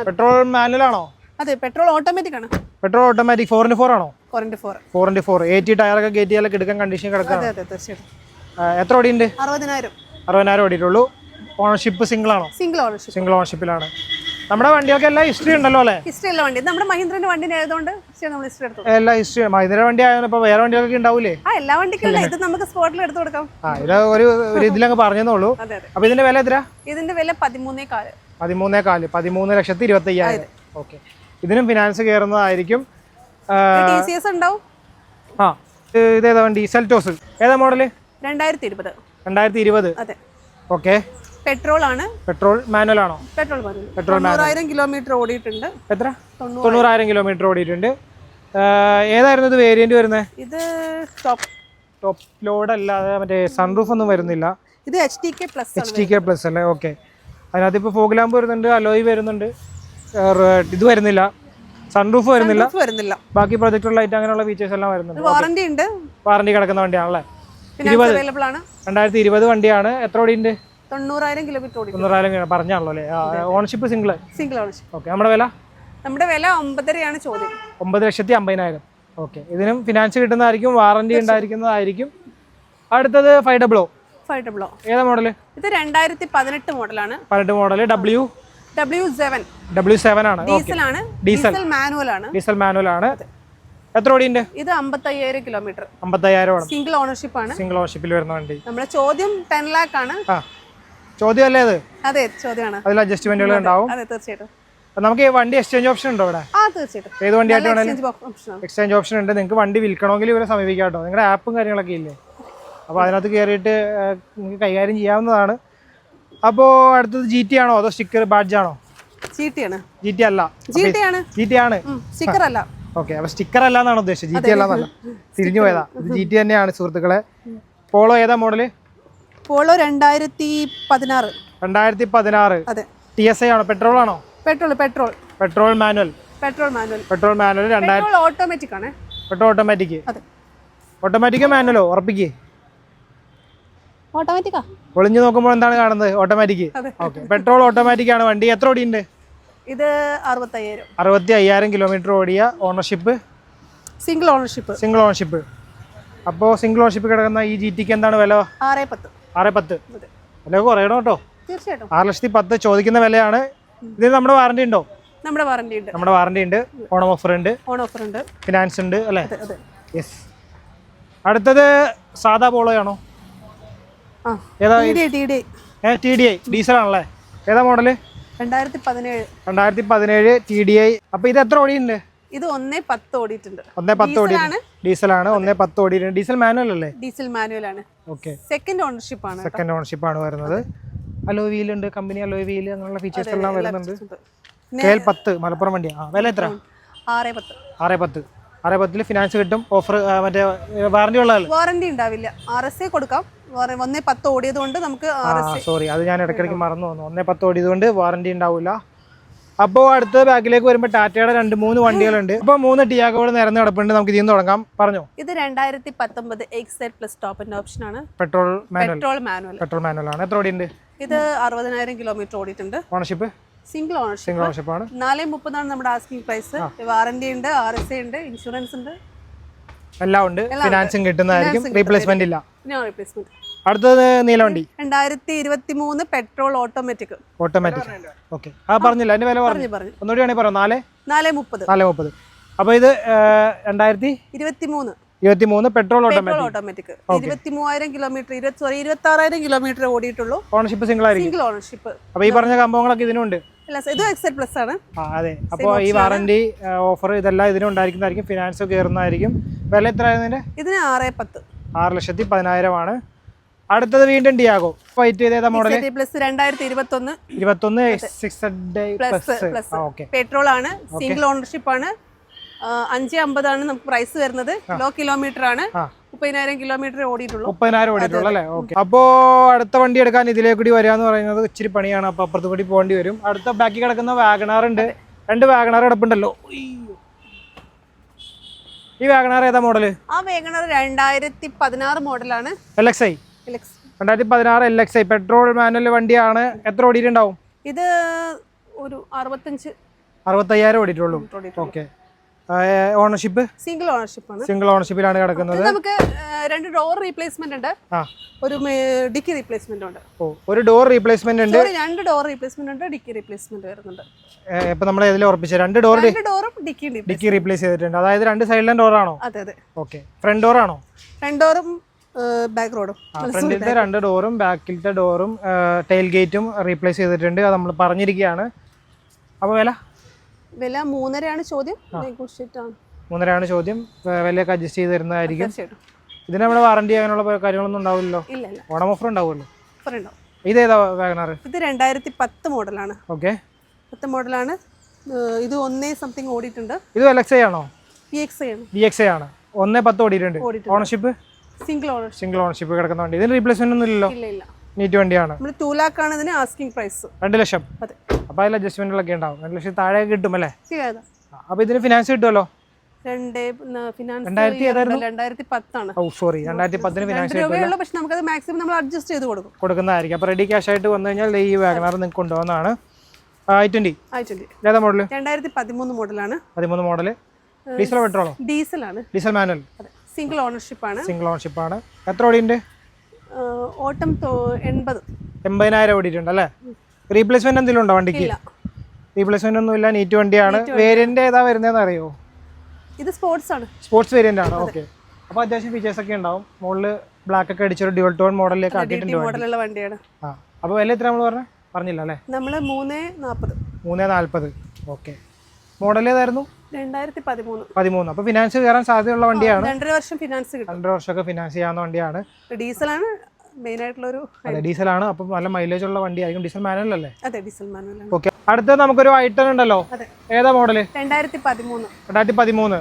പെട്രോൾ മാനുവൽ ആണോ? അതെ, പെട്രോൾ ഓട്ടോമാറ്റിക് ആണ്. പെട്രോൾ ഓട്ടോമാറ്റിക് 4x4 ആണോ? 4x4. 80 ടയറൊക്കെ കയറ്റിയാലൊക്കെ എടുക്കാൻ കണ്ടീഷൻ കിടക്കാം. എത്ര ഓടിയുണ്ട്? 60,000 ഓടിയിട്ടുള്ളൂ. ഓണർഷിപ്പ് സിംഗിൾ ആണോ? സിംഗിൾ ഓണർഷിപ്പിലാണ്. നമ്മുടെ വണ്ടിയൊക്കെ എല്ലാം ഹിസ്റ്ററി ഉണ്ടല്ലോ അല്ലേ? ഹിസ്റ്ററി ഉള്ള വണ്ടി നമ്മുടെ മഹീന്ദ്രന്റെ വണ്ടി ആയതുകൊണ്ട് നമ്മൾ ഹിസ്റ്ററി എടുത്തു. എല്ലാ ഹിസ്റ്ററി മഹീന്ദ്ര വണ്ടി ആയതുകൊണ്ട് ഇപ്പൊ വേറെ വണ്ടികളൊക്കെ ഉണ്ടാവൂലേ? എല്ലാ വണ്ടിക്കും ഇത് നമുക്ക് സ്പോട്ടിൽ എടുത്തു കൊടുക്കാം. ഇത് ഒരു ഇതിലങ്ങ് പറഞ്ഞതേ. അപ്പൊ ഇതിന്റെ വില എത്ര? ഇതിന്റെ വില 13,400. 13,25,000. ഓക്കെ, ഇതിനും ഫിനാൻസ് കയറുന്നതായിരിക്കും. TCS ഉണ്ടാവും. ഇതേതാ വണ്ടി? സെൽറ്റോസ്. ഏതാ മോഡല്? 2020. അതെ. ഓക്കെ, പെട്രോൾ ആണ്. പെട്രോൾ മാനുവൽ ആണോ? പെട്രോൾ 90,000 കിലോമീറ്റർ ഓടിയിട്ടുണ്ട്. എത്ര? 90,000 കിലോമീറ്റർ ഓടിയിട്ടുണ്ട്. ഏതായിരുന്നു ഇത് വേരിയന്റ് വരുന്നത്? ഇത് ടോപ്പ് ലോഡ് അല്ലാതെ മറ്റേ സൺറൂഫ് ഒന്നും വരുന്നില്ല. ഇത് HTK പ്ലസ് അല്ലേ? ഓക്കെ, അതിനകത്ത് ഇപ്പോൾ ഫോഗ് ലാമ്പ് വരുന്നുണ്ട്, അലോയ് വരുന്നുണ്ട്, ഇത് വരുന്നില്ല, സൺറൂഫ് വരുന്നില്ല. ബാക്കി പ്രൊജക്ടർ ലൈറ്റ് അങ്ങനെയുള്ള ഫീച്ചേഴ്സ് എല്ലാം വരുന്നുണ്ട്. വാറന്റി കിടക്കുന്ന വണ്ടിയാണല്ലേ? 2020 വണ്ടിയാണ്. എത്ര ഓടിയുണ്ട്? 90,000 കിലോമീറ്റർ ഓടി. 90,000 പറഞ്ഞാണല്ലോ അല്ലേ? Ownership single ownership. ഓക്കെ, നമ്മുടെ വില 9,50,000 ചോദ്യം. 9,50,000. ഓക്കെ, ഇതിനും ഫിനാൻസ് കിട്ടുന്നതായിരിക്കും, വാറന്റി ഉണ്ടായിരിക്കുന്നതായിരിക്കും. അടുത്തത് 500. ഏതാ മോഡല്? ഇത് 2018 മോഡലാണ്. 18 മോഡല്. W7 ആണ്. ഡീസൽ മാനുവൽ ആണ്. എത്ര ഓടിയുണ്ട്? ഇത് 55,000 കിലോമീറ്റർ. 55,000 സിംഗിൾ ഓണർഷിപ്പ് ആണ്. സിംഗിൾ ഓണർഷിപ്പിൽ വരുന്ന വണ്ടി. നമ്മുടെ ചോദ്യം 10 lakh ആണ്. ചോദ്യം അല്ലേ അത്? അതെ, ചോദ്യമാണ്. അതിൽ അഡ്ജസ്റ്റ്മെന്റുകൾ ഉണ്ടാവും. അതെ, തീർച്ചയായിട്ടും. നമുക്ക് വണ്ടി എക്സ്ചേഞ്ച് ഓപ്ഷൻ ഉണ്ടോ ഇവിടെ? തീർച്ചയായിട്ടും. ഏത് വണ്ടിയായിട്ട് വേണമെങ്കിലും എക്സ്ചേഞ്ച് ഓപ്ഷൻ ഉണ്ട്. നിങ്ങൾക്ക് വണ്ടി വിൽക്കണമെങ്കിൽ ഇവരെ സമീപിക്കാം കേട്ടോ. നിങ്ങളുടെ ആപ്പും കാര്യങ്ങളൊക്കെ ഇല്ലേ, അപ്പോൾ അതിനകത്ത് കയറിയിട്ട് നിങ്ങൾക്ക് കൈകാര്യം ചെയ്യാവുന്നതാണ്. അപ്പോൾ അടുത്തത് GT ആണോ അതോ സ്റ്റിക്കർ ബാഡ്ജ് ആണോ? GT ആണ്. GT ആണ്. സ്റ്റിക്കർ അല്ല. ഓക്കെ, അപ്പോൾ സ്റ്റിക്കർ അല്ല എന്നാണ് ഉദ്ദേശിച്ചത്. GT അല്ല, തിരിഞ്ഞു പോയതാ. ഇത് GT തന്നെയാണ് സുഹൃത്തുക്കളെ. പോളോ ഏതാ മോഡല്? പോളോ 2016. അതെ. TSI ആണോ? പെട്രോൾ ആണോ? Petrol manual. ഓട്ടോമാറ്റിക് ആണ്. Petrol automatic. ഓട്ടോമാറ്റിക്കോ മാനുവലോ? ഉറപ്പിക്കേ. ഓട്ടോമാറ്റിക്കാ. ഒളിഞ്ഞു നോക്കുമ്പോൾ എന്താണ് കാണുന്നത്? ഓട്ടോമാറ്റിക്. ഓക്കെ, പെട്രോൾ ഓട്ടോമാറ്റിക് ആണ് വണ്ടി. എത്ര ഓടിയുണ്ട്? ഇത് 65,000 കിലോമീറ്റർ ഓടിയ. Ownership single ownership. അപ്പോൾ സിംഗിൾ ഓണർഷിപ്പ് കിടക്കുന്ന ഈ GTക്ക് എന്താണ് വില? 6,10. വില കുറയണം കേട്ടോ. തീർച്ചയായിട്ടും. 6,10,000 ചോദിക്കുന്ന വിലയാണ്. ഇതിന് നമ്മുടെ വാറന്റി ഉണ്ടോ? നമ്മുടെ വാറന്റി ഉണ്ട്. ഓണം ഓഫർ ഉണ്ട്. ഫിനാൻസ് ഉണ്ട് അല്ലേ? യെസ്. അടുത്തത് സാധാ പോളോ ആണോ? ഏതാ? TDI ഡീസൽ ആണല്ലേ? ഏതാ മോഡല്? 2017 TDI. അപ്പൊ ഇത് എത്ര ഓടിയുണ്ട്? ഇത് 1.10 ഓടിയിട്ടുണ്ട്. 1.10 ഓടി. ഡീസലാണ്. 1.10 ഓടിയിട്ടുണ്ട്. ഡീസൽ മാനുവൽ അല്ലേ? ഡീസൽ മാനുവൽ ആണ്. ഓക്കെ, സെക്കൻഡ് ഓണർഷിപ്പ് ആണ് വരുന്നത്. അലോയ് വീൽ ഉണ്ട്, കമ്പനി അലോയ് വീൽ, അങ്ങനെയുള്ള ഫീച്ചേഴ്സ് എല്ലാം വരുന്നുണ്ട്. KL10 മലപ്പുറം വണ്ടിയാണ്. വില എത്ര? 6,10. ഫിനാൻസ് കിട്ടും. ഓഫർ മറ്റേ വാറന്റി ഉള്ളതല്ലേ? വാറന്റി ഉണ്ടാവില്ല. RSA കൊടുക്കാം. 1.10 ഓടിയത് കൊണ്ട് നമുക്ക് സോറി, അത് ഞാൻ ഇടയ്ക്കിടയ്ക്ക് മറന്നു വന്നു. 1.10 ഓടിയത് കൊണ്ട് വാറന്റി ഉണ്ടാവില്ല. അപ്പോൾ അടുത്ത ബാക്കിലേക്ക് വരുമ്പോൾ ടാറ്റയുടെ 2-3 വണ്ടികളുണ്ട്. ഇപ്പോൾ 3 ടിയാഗോകൾ നിരന്ന് കിടപ്പുണ്ട്. നമുക്ക് ഇതിൽ നിന്ന് തുടങ്ങാം. പറഞ്ഞോ. ഇത് 2019 Xcent plus top end option ആണ്. പെട്രോൾ മാനുവൽ ആണ്. എത്ര ഓടിയുണ്ട്? ഇത് 60,000 കിലോമീറ്റർ ഓടിയിട്ടുണ്ട്. Ownership single single ownership. Ownership ആണ്. 430 നമ്മുടെ ആസ്കിംഗ് പ്രൈസ്. വാറന്റി ഉണ്ട്, RSA ഉണ്ട്, ഇൻഷുറൻസ് ഉണ്ട്, എല്ലാം ഉണ്ട്. ഫിനാൻസും കിട്ടുന്നതായിരിക്കും. റീപ്ലേസ്മെന്റ് ഇല്ല. No replacement. അടുത്തത് നീലവണ്ടി 2023 പെട്രോൾ ഓട്ടോമാറ്റിക്. ഓക്കെ. ആ പറഞ്ഞില്ല അതിന്റെ വില പറഞ്ഞു ഒന്നുകൂടി വേണമെങ്കിൽ പറയാം. 430. അപ്പോൾ ഇത് 2023 പെട്രോൾ ഓട്ടോമാറ്റിക് 23,000 കിലോമീറ്റർ 26,000 കിലോമീറ്റർ ഓടിയിട്ടുള്ളൂ. ഓണർഷിപ്പ് സിംഗിൾ ആയിരിക്കും. Single ownership. അപ്പോൾ ഈ പറഞ്ഞ സംഭവങ്ങളൊക്കെ ഇതിനുണ്ട്. ഇത് എക്സൽ പ്ലസ് ആണ്. അതെ. അപ്പോൾ ഈ വാറന്റി ഓഫർ ഇതെല്ലാം ഇതിനുണ്ടായിരിക്കുന്നതായിരിക്കും. ഫിനാൻസ് കയറുന്നതായിരിക്കും. വില എത്ര ആയിരുന്നു ഇതിന് 6,10. 6,10,000 ആണ്. അടുത്തത് വീണ്ടും ഡിയാഗോ. വൈറ്റ് ചെയ്ത മോഡൽ 2021 പെട്രോൾ ആണ്. സിംഗിൾ ഓണർഷിപ്പ് ആണ്. 550 ആണ് നമുക്ക് പ്രൈസ് വരുന്നത്. ലോ കിലോമീറ്റർ ആണ്. 30,000 കിലോമീറ്റർ ഓടിയിട്ടുള്ളൂ. 30,000 ഓടിയിട്ടുള്ളൂ അല്ലേ? ഓക്കെ. അപ്പോൾ അടുത്ത വണ്ടി എടുക്കാൻ ഇതിലേക്ക് കൂടി വരിക എന്ന് പറയുന്നത് ഇച്ചിരി പണിയാണ്. അപ്പോൾ അപ്പുറത്ത് കൂടി പോകേണ്ടി വരും. അടുത്ത ബാക്കി കിടക്കുന്ന വാഗണാർ ഉണ്ട്. 2 വാഗണാർ കിടപ്പുണ്ടല്ലോ. ഈ വാഗണാർ ഏതാ മോഡൽ? ആ വാഗണാർ 2016 മോഡലാണ്. LXi 2016 LXi പെട്രോൾ മാനുവൽ വണ്ടിയാണ്. എത്ര ഓടിയിട്ടുണ്ടാവും? ഇത് ഒരു 65,000 ഓടിയിട്ടുള്ളൂ. ഓക്കെ. ഓണർഷിപ്പ് സിംഗിൾ ഓണർഷിപ്പ് ആണ്. സിംഗിൾ ഓണർഷിപ്പിലാണ് കിടക്കുന്നത്. നമുക്ക് 2 ഡോർ റീപ്ലേസ്മെന്റ് ഉണ്ട്. ഒരു ഡിക്കി റീപ്ലേസ്മെന്റ് ഉണ്ട്. ഒരു ഡോർ റീപ്ലേസ്മെന്റ് ഉണ്ട്. 2 ഡോർ റീപ്ലേസ്മെന്റ് ഉണ്ട്. ഡിക്കി റീപ്ലേസ്മെന്റ് വരുന്നുണ്ട്. ഇപ്പൊ നമ്മൾ ഇതിൽ ഉറപ്പിച്ച 2 ഡോറും ഡിക്കി റീപ്ലേസ് ചെയ്തിട്ടുണ്ട്. അതായത് 2 സൈഡിലും ഡോർ ആണോ? അതെ. ഓക്കെ. ഫ്രണ്ട് ഡോർ ആണോ? ഫ്രണ്ട് ഡോറും ബാക്ക് റോഡും. ഫ്രണ്ടിലത്തെ 2 ഡോറും ബാക്കിലത്തെ ഡോറും ടെയിൽ ഗേറ്റും റീപ്ലേസ് ചെയ്തിട്ടുണ്ട്. അത് നമ്മൾ പറഞ്ഞിരിക്കുകയാണ്. അപ്പോൾ വില 3.5 ആണ് ചോദ്യം. 3.5 ആണ് ചോദ്യം. വിലയൊക്കെ അഡ്ജസ്റ്റ് ചെയ്ത് തരുന്നതായിരിക്കും. ഇതിന് നമ്മുടെ വാറന്റി അങ്ങനെയുള്ള കാര്യങ്ങളൊന്നും ഉണ്ടാവില്ലല്ലോ? ഓണം ഓഫർ ഉണ്ടാവുമല്ലോ? ഇത് ഏതാ വാഗണാർ? ഇത് 2010 മോഡലാണ്. ഓക്കെ. 10 മോഡലാണ്. ഇത് 1 സംതിങ് ഓടിയിട്ടുണ്ട്. ഇത് LXi ആണോ? VXi ആണ്. 110 ഓടിയിട്ടുണ്ട്. ഓണർഷിപ്പ് സിംഗിൾ ഓണർഷിപ്പ് കിടക്കുന്ന വണ്ടി. ഇതിന് റീപ്ലേസ്മെന്റ് ഒന്നും ഇല്ലല്ലോ? നീറ്റ് വണ്ടിയാണ്. 2 lakh ആണ് ഇതിന് ആസ്കിംഗ് പ്രൈസ്. 2 ലക്ഷം. അപ്പോൾ അതിൽ അഡ്ജസ്റ്റ്മെന്റുകളൊക്കെ ഉണ്ടാവും. 2 ലക്ഷം താഴെ കിട്ടും അല്ലേ? അപ്പോൾ ഇതിന് ഫിനാൻസ് കിട്ടുമല്ലോ? 2010 ആണ്. സോറി 2010 ഫിനാൻസ് കിട്ടുമല്ലോ. പക്ഷെ നമുക്കത് മാക്സിമം നമ്മൾ അഡ്ജസ്റ്റ് ചെയ്ത് കൊടുക്കുന്നതായിരിക്കും. അപ്പോൾ റെഡി ക്യാഷ് ആയിട്ട് വന്നു കഴിഞ്ഞാൽ ഈ വാഗണാർ നിങ്ങൾക്ക് കൊണ്ടുപോകുന്നതാണ്. i20 ഏതാ മോഡൽ? 2013 മോഡലാണ്. 13 മോഡൽ. ഡീസലോ പെട്രോളോ? Diesel manual. സിംഗിൾ ഓണർഷിപ്പ് ആണ്. എത്ര ഓടിയുണ്ട്? ഓട്ടം 80,000 ഓടിയിട്ടുണ്ട് അല്ലേ? റീപ്ലേസ്മെന്റ് എന്തെങ്കിലും ഉണ്ടോ വണ്ടിക്ക്? റീപ്ലേസ്മെന്റ് ഒന്നും ഇല്ല. നീറ്റ് വണ്ടിയാണ്. വേരിയന്റ് ഏതാ വരുന്നതെന്ന് അറിയോ? ഇത് സ്പോർട്സ് വേരിയന്റ് ആണ്. ഓക്കെ. അപ്പോൾ അത്യാവശ്യം ഫീച്ചേഴ്സ് ഒക്കെ ഉണ്ടാവും. മുകളിൽ ബ്ലാക്ക് ഒക്കെ അടിച്ചൊരു ഡ്യുവൽ ടോൺ മോഡലിലേക്ക് ആക്കിയിട്ടുണ്ട്. അപ്പോൾ വില എത്ര നമ്മൾ പറഞ്ഞില്ല അല്ലേ? നമ്മൾ 340. ഓക്കെ. മോഡൽ ഏതായിരുന്നു? 2013. അപ്പോൾ ഫിനാൻസ് കയറാൻ സാധ്യതയുള്ള വണ്ടിയാണ്. 2.5 വർഷം ഫിനാൻസ് കിട്ടും. 2.5 വർഷമൊക്കെ ഫിനാൻസ് ചെയ്യാവുന്ന വണ്ടിയാണ്. ഡീസലാണ് മെയിൻ ആയിട്ടുള്ളൊരു. അതെ, ഡീസലാണ്. അപ്പം നല്ല മൈലേജ് ഉള്ള വണ്ടിയായിരിക്കും. ഡീസൽ മാനുവൽ അല്ലേ? അതെ, ഡീസൽ മാനുവൽ. ഓക്കെ. അടുത്ത നമുക്കൊരു i10 ഉണ്ടല്ലോ. ഏതാ മോഡല്? 2013.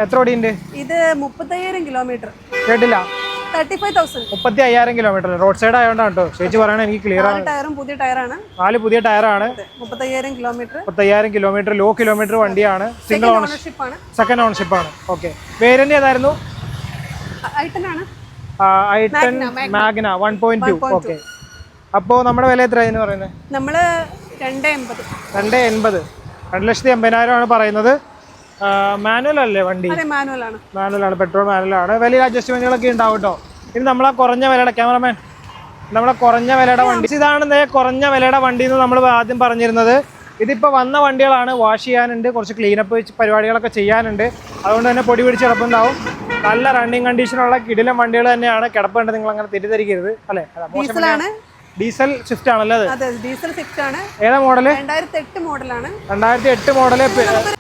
എത്ര ഓടിയുണ്ട്? ഇത് 30,000 കിലോമീറ്റർ. കേട്ടില്ല? 35,000. 35,000 കിലോമീറ്റർ. റോഡ് സൈഡ് ആയതുകൊണ്ടാണ് കേട്ടോ ചേച്ചി പറയണേ. എനിക്ക് ക്ലിയർ ആണ്. 4 പുതിയ ടയറാണ്. 4 പുതിയ ടയറാണ്. 30,000 കിലോമീറ്റർ. ലോ കിലോമീറ്റർ വണ്ടിയാണ്. സിംഗിൾ ഓണർഷിപ്പ് ആണ്. സെക്കൻഡ് ഓണർഷിപ്പ് ആണ്. ഓക്കെ. വേരിയന്റ് ഏതായിരുന്നു? i10 Magna 1.2. ഓക്കെ. അപ്പോൾ നമ്മുടെ വില എത്ര ഇതിന് പറയുന്നത്? നമ്മള് 280. 2,80,000 ആണ് പറയുന്നത്. മാനുവൽ അല്ലേ വണ്ടി? മാനുവലാണ്. പെട്രോൾ മാനുവലാണ്. വലിയ അഡ്ജസ്റ്റ്മെന്റുകളൊക്കെ ഉണ്ടാവും കേട്ടോ. ഇനി നമ്മളെ കുറഞ്ഞ വിലയുടെ ക്യാമറമാൻ കുറഞ്ഞ വിലയുടെ വണ്ടി ഇതാണ്. കുറഞ്ഞ വിലയുടെ വണ്ടി എന്ന് നമ്മൾ ആദ്യം പറഞ്ഞിരുന്നത്. ഇതിപ്പോൾ വന്ന വണ്ടികളാണ്. വാഷ് ചെയ്യാനുണ്ട്, കുറച്ച് ക്ലീനപ്പ് പരിപാടികളൊക്കെ ചെയ്യാനുണ്ട്. അതുകൊണ്ട് തന്നെ പൊടി പിടിച്ച് കിടപ്പുണ്ടാവും. നല്ല റണ്ണിങ് കണ്ടീഷനുള്ള കിടിലം വണ്ടികൾ തന്നെയാണ്. കിടപ്പുണ്ട്, നിങ്ങൾ അങ്ങനെ തെറ്റിദ്ധരിക്കരുത് അല്ലേ? ഡീസൽ സ്വിഫ്റ്റ് ആണല്ലേ? അതെ, ഡീസൽ സ്വിഫ്റ്റ് ആണ്. ഏതാ മോഡല്? 2008 മോഡലാണ്. 2008 മോഡല്.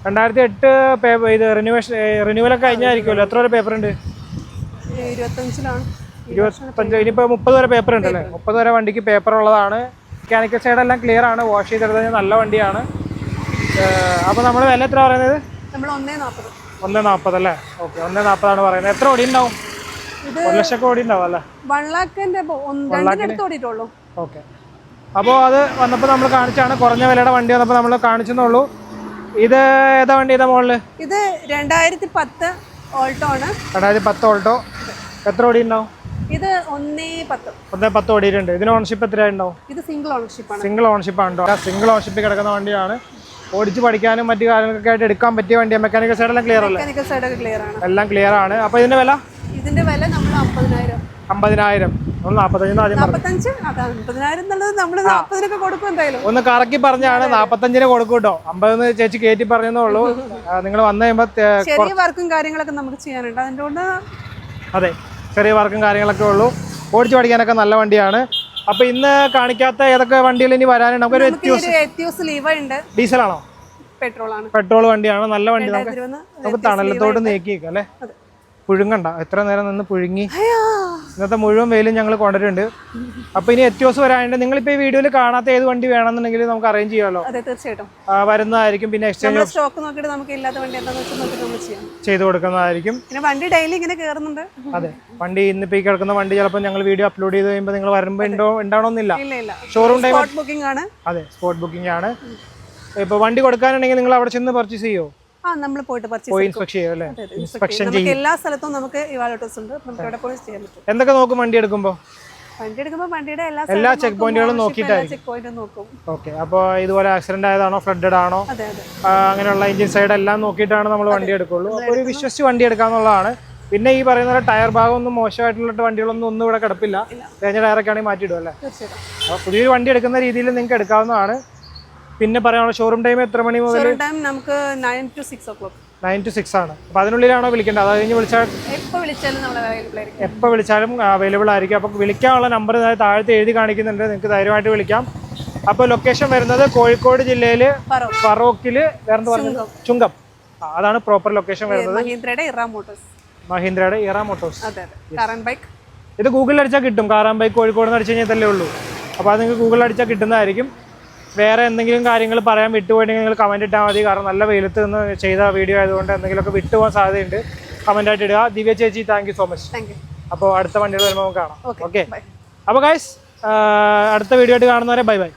2008 ഇത് റിന്യൂവലൊക്കെ കഴിഞ്ഞായിരിക്കുമല്ലോ. എത്ര വരെ പേപ്പർ ഉണ്ട്? 25. ഇനിയിപ്പോൾ 30 വരെ പേപ്പർ ഉണ്ടല്ലേ? 30 വരെ വണ്ടിക്ക് പേപ്പർ ഉള്ളതാണ്. മെക്കാനിക്കൽ സൈഡെല്ലാം ക്ലിയർ ആണ്. വാഷ് ചെയ്തെടുത്ത് കഴിഞ്ഞാൽ നല്ല വണ്ടിയാണ്. അപ്പോൾ നമ്മൾ വില എത്ര പറയുന്നത്? നമ്മൾ 140. 140 അല്ലേ? ഓക്കെ. 140 ആണ് പറയുന്നത്. എത്ര ഓടി ഉണ്ടാവും? 1 ലക്ഷം ഓടി ഉണ്ടാവും അല്ലേ? 1 ലാഖിന്റെ ഓടിയിട്ടുള്ളൂ. ഓക്കെ. അപ്പോൾ അത് വന്നപ്പോൾ നമ്മൾ കാണിച്ചാണ്. കുറഞ്ഞ വിലയുടെ വണ്ടി വന്നപ്പോൾ നമ്മൾ കാണിച്ചെന്നുള്ളൂ. ഇത് ഏതാ വണ്ടി? ഏതാ മോഡല്? ഇത് 2010 ഓൾട്ടോ ആണ്. 2010 ഓൾട്ടോ. എത്ര ഓടി ഉണ്ടാവും? ഇത് 1.10. 1.10 ഓടിയിട്ടുണ്ട്. ഇതിന് ഓണർഷിപ്പ് എത്രയായിട്ടുണ്ടാവും? ഇത് സിംഗിൾ ഓണർഷിപ്പ് ആണ്. സിംഗിൾ ഓണർഷിപ്പ് ആണ് കേട്ടോ. സിംഗിൾ ഓണർഷിപ്പിൽ കിടക്കുന്ന വണ്ടിയാണ്. ഓടിച്ച് പഠിക്കാനും മറ്റു കാര്യങ്ങളൊക്കെ ആയിട്ട് എടുക്കാൻ പറ്റിയ വണ്ടിയാണ്. മെക്കാനിക്കൽ സൈഡ് എല്ലാം ക്ലിയർ അല്ലേ? മെക്കാനിക്കൽ സൈഡ് ഒക്കെ ക്ലിയർ ആണ്. എല്ലാം ക്ലിയർ ആണ്. അപ്പോൾ ഇതിന്റെ വില? ഇതിന്റെ വില നമ്മൾ 50,000. 50,000. നമ്മൾ 45 ആദ്യം പറഞ്ഞു. 45 അതാണ് 50,000 എന്നുള്ളത് നമ്മൾ 40 കൊടുക്കും എന്തായാലും. ഒന്ന് കറക്കി പറഞ്ഞാണ് 45 കൊടുക്കും കേട്ടോ. 50 ചേച്ചി കയറ്റി പറഞ്ഞതേ ഉള്ളൂ. നിങ്ങൾ വന്നു കഴിയുമ്പോൾ ചെറിയ വർക്കും കാര്യങ്ങളൊക്കെ നമുക്ക് ചെയ്യാനുണ്ട്. അതുകൊണ്ട് അതെ, ചെറിയ വർക്കും കാര്യങ്ങളൊക്കെ ഉള്ളൂ. ഓടിച്ച് പഠിക്കാനൊക്കെ നല്ല വണ്ടിയാണ്. അപ്പൊ ഇന്ന് കാണിക്കാത്ത ഏതൊക്കെ വണ്ടികൾ ഇനി വരാനുണ്ട്? നമുക്കൊരു എത്തിയോസ് ലീവ ഉണ്ട്. ഡീസലാണോ? പെട്രോൾ ആണ്. പെട്രോൾ വണ്ടിയാണ്. നല്ല വണ്ടി. നമുക്ക് തണലത്തോട്ട് നീക്കിയേക്കാം അല്ലേ? പുഴുങ്ങണ്ട, എത്ര നേരം നിന്ന് പുഴുങ്ങി. ഇന്നത്തെ മുഴുവൻ വെയിലും ഞങ്ങൾ കൊണ്ടുവരുന്നുണ്ട്. അപ്പൊ ഇനി എത്തിയോസ് വരാനുണ്ട്. നിങ്ങളിപ്പോ ഈ വീഡിയോയിൽ കാണാത്ത ഏത് വണ്ടി വേണമെന്നുണ്ടെങ്കിൽ നമുക്ക് അറേഞ്ച് ചെയ്യാമല്ലോ. അതെ, തീർച്ചയായിട്ടും വരുന്നതായിരിക്കും. പിന്നെ എക്സ്ചേഞ്ച് സ്റ്റോക്ക് നോക്കിയിട്ട് നമുക്ക് ഇല്ലാത്ത വണ്ടി എന്താണെന്ന് വെച്ചാൽ നമ്മൾ ചെയ്യാം, ചെയ്തു കൊടുക്കുന്നതായിരിക്കും. പിന്നെ വണ്ടി ഡെയിലി ഇങ്ങനെ കയറുന്നുണ്ട്. അതെ, വണ്ടി ഇന്നിപ്പോ ഈ കിടക്കുന്ന വണ്ടി ചിലപ്പോൾ ഞങ്ങൾ വീഡിയോ അപ്ലോഡ് ചെയ്ത് കഴിയുമ്പോൾ നിങ്ങൾ വരുമ്പോൾ ഉണ്ടാവണമെന്നില്ല. ഷോറൂം ടൈം ബുക്കിംഗ് ആണ്. അതെ, സ്പോട്ട് ബുക്കിംഗ് ആണ്. ഇപ്പൊ വണ്ടി കൊടുക്കാനുണ്ടെങ്കിൽ നിങ്ങൾ അവിടെ ചെന്ന് പർച്ചേസ് ചെയ്യോ? നമ്മൾ പോയിട്ട് ഇൻസ്പെക്ഷൻ ചെയ്യും അല്ലേ? ഇൻസ്പെക്ഷൻ ചെയ്യും. എല്ലാ സ്ഥലത്തും നമുക്ക് ഇവാലുവേറ്റേഴ്സ് ഉണ്ട്. നമുക്ക് അവിടെ പോയി ചെയ്യാൻ പറ്റും. എന്തൊക്കെ നോക്കും വണ്ടി എടുക്കുമ്പോൾ? വണ്ടിയുടെ എല്ലാ ചെക്ക് പോയിന്റുകളും നോക്കിയിട്ടായിരിക്കും. ഓക്കെ. അപ്പോൾ ഇതുപോലെ ആക്സിഡന്റ് ആയതാണോ, ഫ്ലഡഡ് ആണോ, അങ്ങനെയുള്ള എഞ്ചിൻ സൈഡ് എല്ലാം നോക്കിയിട്ടാണ് നമ്മൾ വണ്ടി എടുക്കുള്ളൂ. അപ്പോൾ ഒരു വിശ്വസിച്ച് വണ്ടി എടുക്കാന്നുള്ളതാണ്. പിന്നെ ഈ പറയുന്ന പോലെ ടയർ ഭാഗം ഒന്നും മോശമായിട്ടുള്ള വണ്ടികളൊന്നും ഒന്നും ഇവിടെ കിടപ്പില്ല. കഴിഞ്ഞ ടയറൊക്കെ ആണെങ്കിൽ മാറ്റിയിടും അല്ലേ? അപ്പോൾ പുതിയൊരു വണ്ടി എടുക്കുന്ന രീതിയിൽ നിങ്ങൾക്ക് എടുക്കാവുന്നതാണ്. പിന്നെ പറയാനുള്ള ഷോറൂം ടൈം എത്ര മണി മുതൽ? നമുക്ക് 9 to 6 o'clock. 9 to 6 ആണ്. അപ്പോൾ അതിനുള്ളിലാണോ വിളിക്കേണ്ടത്? അത് കഴിഞ്ഞ് വിളിച്ചാൽ എപ്പോൾ വിളിച്ചാലും അവൈലബിൾ ആയിരിക്കും. അപ്പോൾ വിളിക്കാനുള്ള നമ്പർ താഴത്ത് എഴുതി കാണിക്കുന്നുണ്ട്. നിങ്ങൾക്ക് ധൈര്യമായിട്ട് വിളിക്കാം. അപ്പോൾ ലൊക്കേഷൻ വരുന്നത് കോഴിക്കോട് ജില്ലയിൽ ഫറോക്കിൽ ചുങ്കം. അതാണ് പ്രോപ്പർ ലൊക്കേഷൻ വരുന്നത്. മഹീന്ദ്രയുടെ ഇറ മോട്ടോഴ്സ്. ഇത് ഗൂഗിളിൽ അടിച്ചാൽ കിട്ടും. കാറാൻ ബൈക്ക് കോഴിക്കോട് എന്ന് അടിച്ചു കഴിഞ്ഞാൽ ഇതല്ലേ ഉള്ളൂ. അപ്പോൾ അത് നിങ്ങൾക്ക് ഗൂഗിളിൽ അടിച്ചാൽ കിട്ടുന്നതായിരിക്കും. വേറെ എന്തെങ്കിലും കാര്യങ്ങൾ പറയാൻ വിട്ടുപോയിട്ടുണ്ടെങ്കിൽ നിങ്ങൾ കമൻറ്റ് ഇട്ടാൽ മതി. കാരണം നല്ല വെയിലത്ത് നിന്ന് ചെയ്ത വീഡിയോ ആയതുകൊണ്ട് എന്തെങ്കിലുമൊക്കെ വിട്ടുപോകാൻ സാധ്യതയുണ്ട്. കമൻറ്റായിട്ട് ഇടുക. ദിവ്യ ചേച്ചി, താങ്ക് യു സോ മച്ച്. അപ്പോൾ അടുത്ത വണ്ടികൾ വരുമ്പോൾ നമുക്ക് കാണാം. ഓക്കെ. അപ്പോൾ ഗൈസ്, അടുത്ത വീഡിയോ ആയിട്ട് കാണുന്നവരെ ബൈ ബൈ.